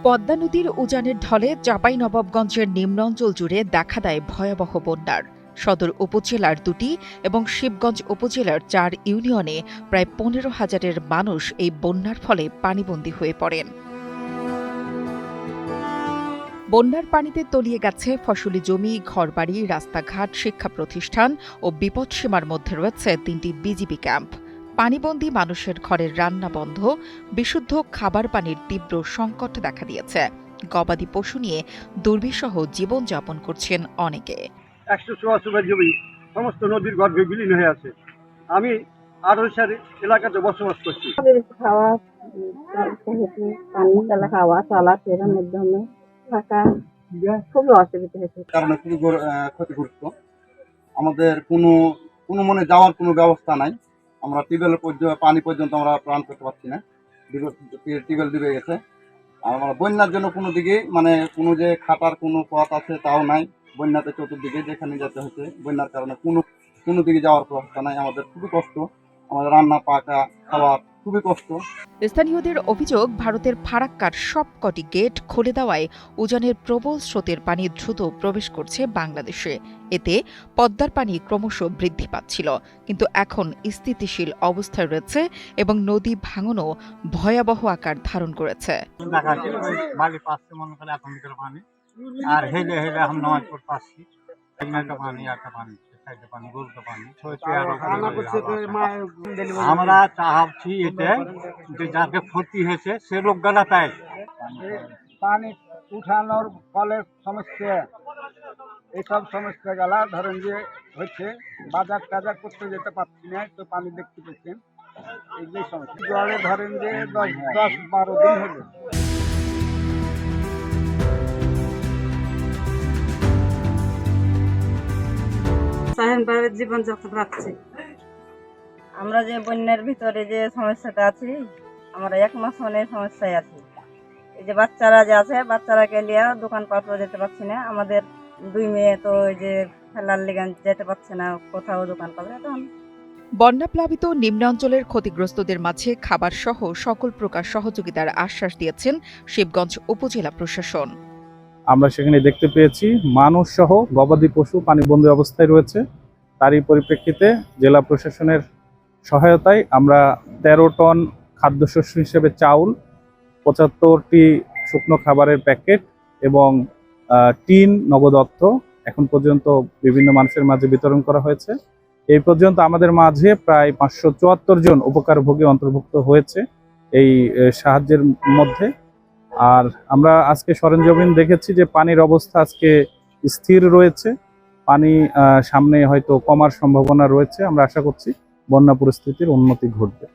পদ্মা নদীর উজানের ঢলে চাঁপাইনবাবগঞ্জের নিম্নাঞ্চল জুড়ে দেখা দেয় ভয়াবহ বন্যার। সদর উপজেলার ২টি এবং শিবগঞ্জ উপজেলার ৪ ইউনিয়নে প্রায় ১৫,০০০-এর মানুষ এই বন্যার ফলে পানিবন্দী হয়ে পড়েন। বন্যার পানিতে তলিয়ে গেছে ফসলি জমি, ঘরবাড়ি, রাস্তাঘাট, শিক্ষা প্রতিষ্ঠান ও বিপদসীমার মধ্যে রয়েছে ৩টি বিজিবি ক্যাম্প। পানিবন্দী মানুষের ঘরের রান্না বন্ধ, বিশুদ্ধ খাবার পানির তীব্র সংকট দেখা দিয়েছে। গবাদি পশু নিয়ে দুর্বিষহ জীবনযাপন করছেন অনেকে। ১৭৪ জমি সমস্ত নদীর গর্ভে বিলীন হয়ে আছে। আমি আড়সার এলাকাতে বসবাস করছি। খাওয়া পানি খাওয়া চলা ফেরানোর জন্য থাকা খুবই অসুবিধা হয়েছে। কারণে খুবই ক্ষতিগ্রস্ত। আমাদের কোনো মনে যাওয়ার কোনো ব্যবস্থা নাই। আমরা টিউবওয়েলের পানি পর্যন্ত আমরা প্রাণ করতে পারছি না। টিউবওয়েল ডুবে গেছে। আর আমরা বন্যার জন্য কোনো দিকে কোনো যে খাটার কোনো পথ আছে তাও নাই। বন্যাতে চতুর্দিকে যেখানে যেতে হচ্ছে, বন্যার কারণে কোনো দিকে যাওয়ার ব্যবস্থা নাই। আমাদের খুবই কষ্ট। আমাদের রান্না পাকা খাওয়ার খুবই কষ্ট। স্থানীয়দের অভিযোগ, ভারতের ফারাক্কার সবকটি গেট খুলে দেওয়ায় উজানের প্রবল স্রোতের পানি দ্রুত প্রবেশ করছে বাংলাদেশে। এতে পদ্মার পানি ক্রমশ বৃদ্ধি পাচ্ছিল, কিন্তু এখন স্থিতিশীল অবস্থায় রয়েছে এবং নদী ভাঙনও ভয়াবহ আকার ধারণ করেছে। আর হেলে এখন নামাজ পড়তে আসছি। আমরা চাচ্ছি এটা যে যাকে ক্ষতি হয়েছে সে লোকগুলা পায়। পানি উঠানোর ফলে সমস্যা, এইসব সমস্যা গেলা ধরেন যে হচ্ছে বাজার টাজার করতে যেতে পারছি না, তো পানি দেখতে পাচ্ছেন এইগুলোই সমস্যা। জলে ধরেন যে ১০-১২ দিন হলো। স্বাধীনভাবে জীবনযাপন রাখছি। আমরা যে বন্যার ভিতরে যে সমস্যাটা আছি, আমরা ১ মাস মানে সমস্যায় আছি। এই যে বাচ্চারা যে আছে, বাচ্চারাকে নিয়ে দোকানপাত্র যেতে পারছি না। আমাদের 2 মেয়ে তো ওই যে খেলার লেগান যেতে পারছে না কোথাও দোকানপাত্রে। এখন বন্যাপ্লাবিত নিম্নাঞ্চলের ক্ষতিগ্রস্তদের মাঝে খাবার সহ সকল প্রকার সহযোগিতার আশ্বাস দিয়েছেন শিবগঞ্জ উপজেলা প্রশাসন। আমরা সেখানে দেখতে পেয়েছি মানুষ সহ গবাদি পশু পানিবন্দী অবস্থায় রয়েছে। তারই পরিপ্রেক্ষিতে জেলা প্রশাসনের সহায়তায় আমরা 13 টন খাদ্যশস্য হিসেবে চাউল, 75টি শুকনো খাবারের প্যাকেট এবং টিন নগদ অর্থ এখন পর্যন্ত বিভিন্ন মানুষের মাঝে বিতরণ করা হয়েছে। এই পর্যন্ত আমাদের মাঝে প্রায় 574 জন উপকারভোগী অন্তর্ভুক্ত হয়েছে এই সাহায্যের মধ্যে। আর আমরা আজকে সরেজমিন দেখেছি যে পানির অবস্থা আজকে স্থির রয়েছে। পানি সামনে হয়তো কমার সম্ভাবনা রয়েছে। আমরা আশা করছি বন্যা পরিস্থিতির উন্নতি ঘটবে।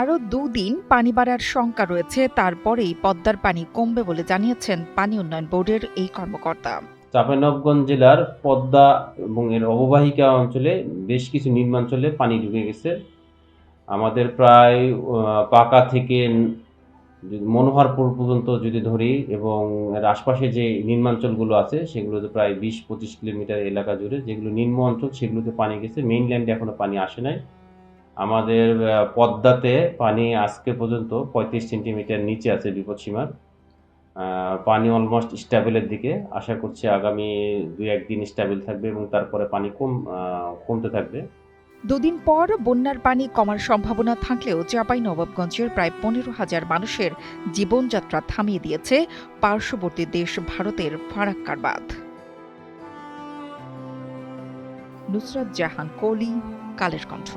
আরও 2 দিন পানি বাড়ার শঙ্কা রয়েছে, তারপরেই পদ্মার পানি কমবে বলে জানিয়েছেন পানি উন্নয়ন বোর্ডের এই কর্মকর্তা। চাঁপাইনবাবগঞ্জ জেলার পদ্মা এবং এর অববাহিকা অঞ্চলে বেশ কিছু নিম্নাঞ্চলে পানি ঢুকে গেছে। আমাদের প্রায় পাকা থেকে মনোহরপুর পর্যন্ত যদি ধরি এবং এর আশপাশে যে নিম্নাঞ্চলগুলো আছে সেগুলোতে প্রায় 20-25 কিলোমিটার এলাকা জুড়ে যেগুলো নিম্ন অঞ্চল সেগুলোতে পানি গেছে। মেইনল্যান্ডে এখনো পানি আসে নাই। আমাদের পদ্মাতে পানি আজকে পর্যন্ত 35 সেন্টিমিটার নিচে আছে বিপদসীমার। পানি অলমোস্ট স্টেবলের দিকে। আশা করছি আগামী 2-1 দিন স্টেবল থাকবে এবং তারপরে পানি কমতে থাকবে। 2 দিন পর বন্যার পানি কমার সম্ভাবনা থাকলেও চাঁপাইনবাবগঞ্জের প্রায় 15,000 মানুষের জীবনযাত্রা থামিয়ে দিয়েছে পার্শ্ববর্তী দেশ ভারতের ফারাক্কার বাঁধ। নুসরাত জাহান কোলি, কালের কণ্ঠ।